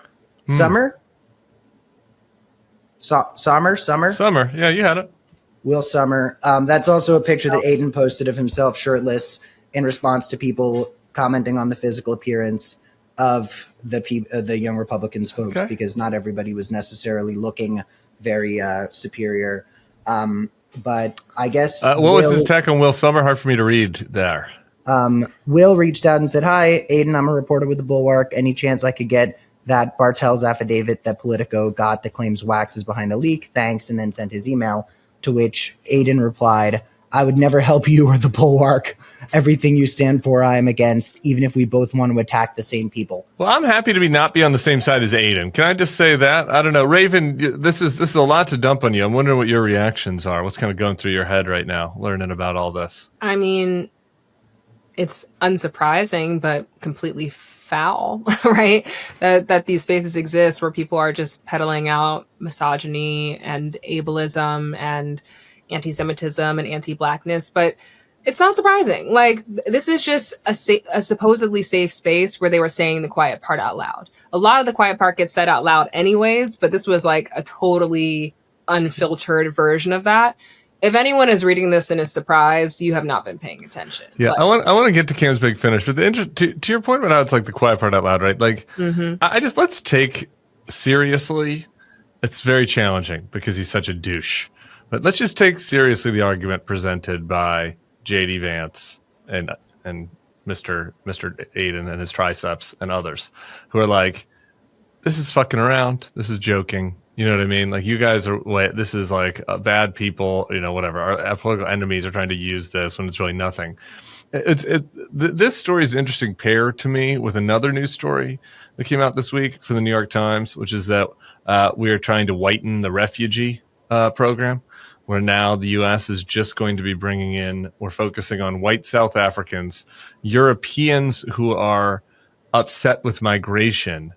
Sommer? Sommer? Yeah, you had it. Will Sommer. That's also a picture that Aiden posted of himself shirtless in response to people commenting on the physical appearance of the Young Republicans folks, because not everybody was necessarily looking very superior. But I guess what was his tech on Will Sommer? Hard for me to read there. Will reached out and said, "Hi, Aiden. I'm a reporter with the Bulwark. Any chance I could get that Bartel's affidavit that Politico got that claims Wax is behind the leak? Thanks." And then sent his email, to which Aiden replied, "I would never help you or the Bulwark. Everything you stand for, I am against, even if we both want to attack the same people." Well, I'm happy to not be on the same side as Aiden. Can I just say that? I don't know. Raven, this is a lot to dump on you. I'm wondering what your reactions are. What's kind of going through your head right now, learning about all this? I mean, it's unsurprising, but completely foul, right? That these spaces exist where people are just peddling out misogyny and ableism and anti-Semitism and anti-Blackness. But It's not surprising. Like, this is just a supposedly safe space where they were saying the quiet part out loud. A lot of the quiet part gets said out loud anyways, but this was like a totally unfiltered version of that. If anyone is reading this and is surprised, you have not been paying attention. Yeah, But, I want to get to Cam's big finish, but to your point about how it's like the quiet part out loud, right? Like, I just let's take seriously. It's very challenging because he's such a douche, but let's just take seriously the argument presented by JD Vance and Mr. Aiden and his triceps and others who are like, this is fucking around. This is joking. You know what I mean? Like, you guys are, this is like bad people, you know, whatever. Our political enemies are trying to use this when it's really nothing. This story is an interesting pair to me with another news story that came out this week from the New York Times, which is that we are trying to whiten the refugee program, where now the U.S. is just going to be bringing in, we're focusing on white South Africans, Europeans who are upset with migration,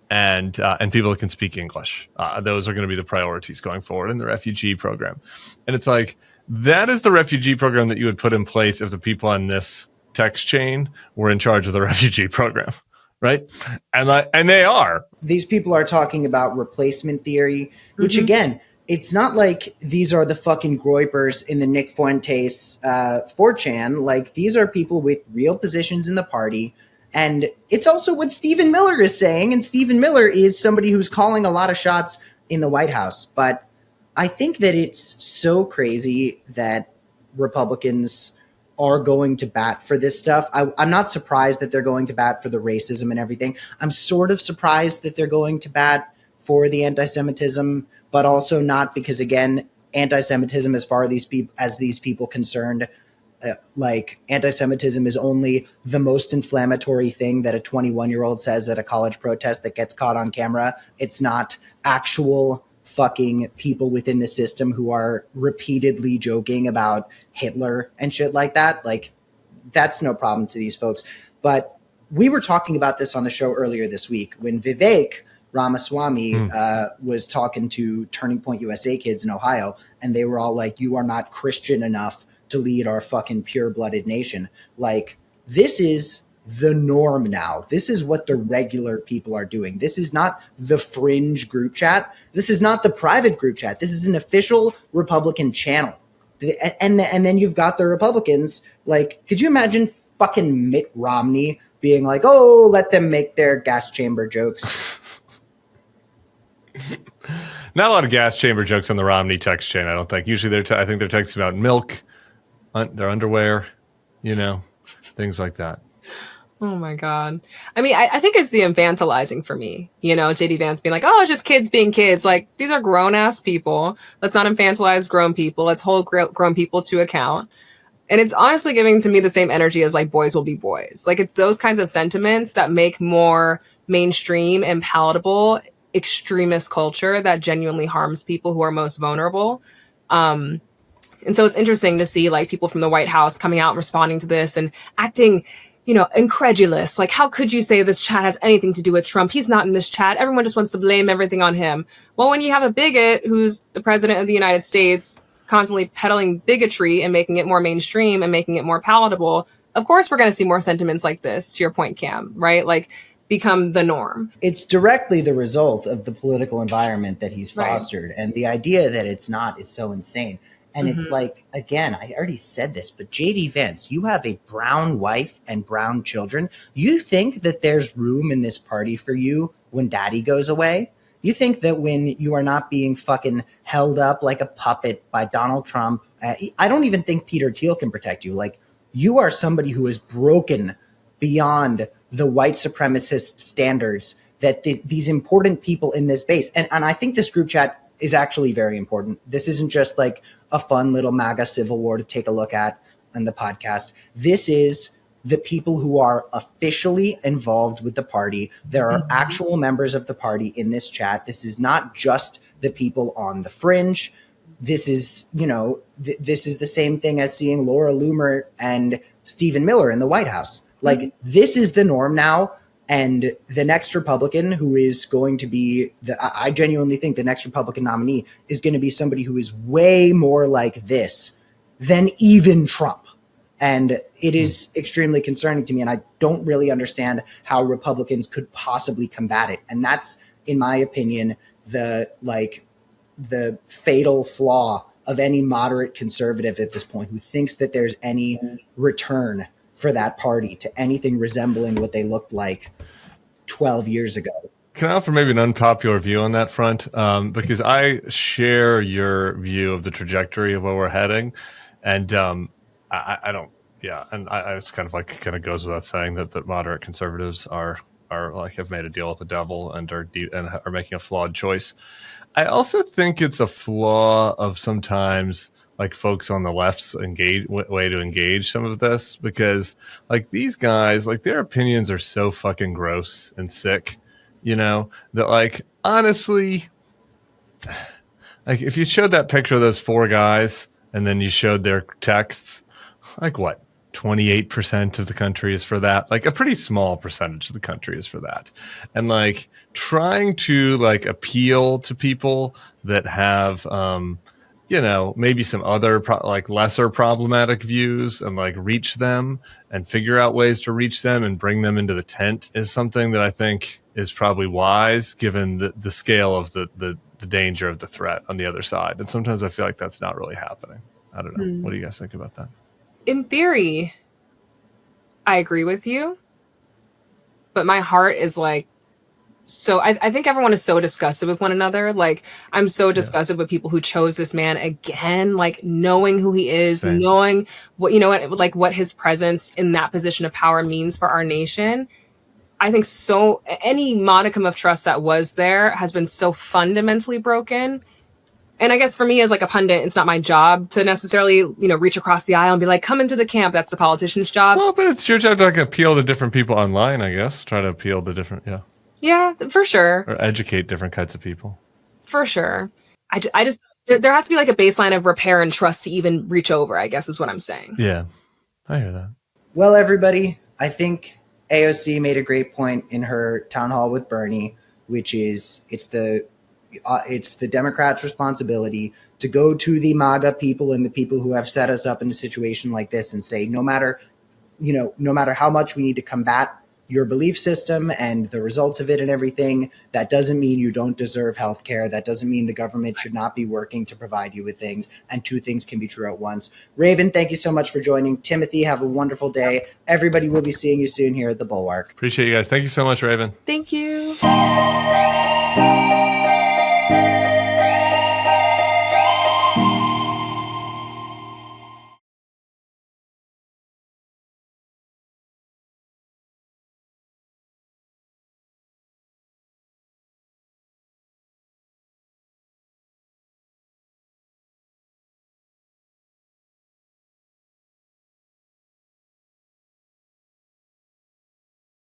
and people that can speak English. Those are going to be the priorities going forward in the refugee program. And it's like, that is the refugee program that you would put in place if the people on this text chain were in charge of the refugee program, right? And they are. These people are talking about replacement theory, which again, it's not like these are the fucking groypers in the Nick Fuentes 4chan. Like, these are people with real positions in the party. And it's also what Stephen Miller is saying. And Stephen Miller is somebody who's calling a lot of shots in the White House. But I think that it's so crazy that Republicans are going to bat for this stuff. I'm not surprised that they're going to bat for the racism and everything. I'm sort of surprised that they're going to bat for the anti-Semitism, but also not, because, again, anti-Semitism, as far as these people concerned, like, anti-Semitism is only the most inflammatory thing that a 21-year-old says at a college protest that gets caught on camera. It's not actual fucking people within the system who are repeatedly joking about Hitler and shit like that. Like, that's no problem to these folks. But we were talking about this on the show earlier this week when Vivek Ramaswamy was talking to Turning Point USA kids in Ohio, and they were all like, you are not Christian enough to lead our fucking pure-blooded nation. Like, this is the norm now. This is what the regular people are doing. This is not the fringe group chat. This is not the private group chat. This is an official Republican channel. And then you've got the Republicans. Like, could you imagine fucking Mitt Romney being like, oh, let them make their gas chamber jokes? Not a lot of gas chamber jokes on the Romney text chain, I don't think. Usually I think they're texting about milk, their underwear, you know, things like that. Oh my God. I mean, I think it's the infantilizing for me, you know, JD Vance being like, oh, it's just kids being kids. Like, these are grown ass people. Let's not infantilize grown people. Let's hold grown people to account. And it's honestly giving to me the same energy as like boys will be boys. Like, it's those kinds of sentiments that make more mainstream and palatable extremist culture that genuinely harms people who are most vulnerable. And so it's interesting to see like people from the White House coming out and responding to this and acting, you know, incredulous. Like, how could you say this chat has anything to do with Trump? He's not in this chat. Everyone just wants to blame everything on him. Well, when you have a bigot who's the president of the United States constantly peddling bigotry and making it more mainstream and making it more palatable, of course we're going to see more sentiments like this, to your point, Cam, right? Like, become the norm. It's directly the result of the political environment that he's fostered. Right. And the idea that it's not is so insane. And it's like, again, I already said this, but JD Vance, you have a brown wife and brown children. You think that there's room in this party for you when daddy goes away? You think that when you are not being fucking held up like a puppet by Donald Trump, I don't even think Peter Thiel can protect you. Like, you are somebody who is broken beyond the white supremacist standards that these important people in this base. And I think this group chat is actually very important. This isn't just like a fun little MAGA civil war to take a look at on the podcast. This is the people who are officially involved with the party. There are actual members of the party in this chat. This is not just the people on the fringe. This is, you know, this is the same thing as seeing Laura Loomer and Stephen Miller in the White House. Like, this is the norm now. And the next Republican who is going to be I genuinely think the next Republican nominee is going to be somebody who is way more like this than even Trump. And it is extremely concerning to me. And I don't really understand how Republicans could possibly combat it. And that's, in my opinion, the fatal flaw of any moderate conservative at this point who thinks that there's any return for that party to anything resembling what they looked like 12 years ago. Can I offer maybe an unpopular view on that front? Because I share your view of the trajectory of where we're heading. And I don't, yeah. And it's kind of goes without saying that moderate conservatives are like have made a deal with the devil and are making a flawed choice. I also think it's a flaw of sometimes like folks on the left's way to engage some of this, because like these guys, like their opinions are so fucking gross and sick, that like, honestly, like if you showed that picture of those four guys and then you showed their texts, like what? 28% of the country is for that. Like a pretty small percentage of the country is for that. And like trying to like appeal to people that have, maybe some other lesser problematic views and like reach them and figure out ways to reach them and bring them into the tent is something that I think is probably wise given the scale of the danger of the threat on the other side. And sometimes I feel like that's not really happening. I don't know. What do you guys think about that? In theory, I agree with you, but my heart is like, so I think everyone is so disgusted with one another. Like I'm so disgusted with people who chose this man again, like knowing who he is, Same. knowing what his presence in that position of power means for our nation. I think so any modicum of trust that was there has been so fundamentally broken. And I guess for me as like a pundit, it's not my job to necessarily, reach across the aisle and be like, come into the camp. That's the politician's job. Well, but it's your job to like appeal to different people online, I guess. Try to appeal to different, Yeah, for sure. or educate different kinds of people. For sure. I just, there has to be like a baseline of repair and trust to even reach over, I guess is what I'm saying. Yeah, I hear that. Well, everybody, I think AOC made a great point in her town hall with Bernie, which is it's the Democrats' responsibility to go to the MAGA people and the people who have set us up in a situation like this and say, no matter how much we need to combat your belief system and the results of it and everything, that doesn't mean you don't deserve health care. That doesn't mean the government should not be working to provide you with things. And two things can be true at once. Raven, thank you so much for joining. Timothy, have a wonderful day. Everybody will be seeing you soon here at the Bulwark. Appreciate you guys. Thank you so much, Raven. Thank you.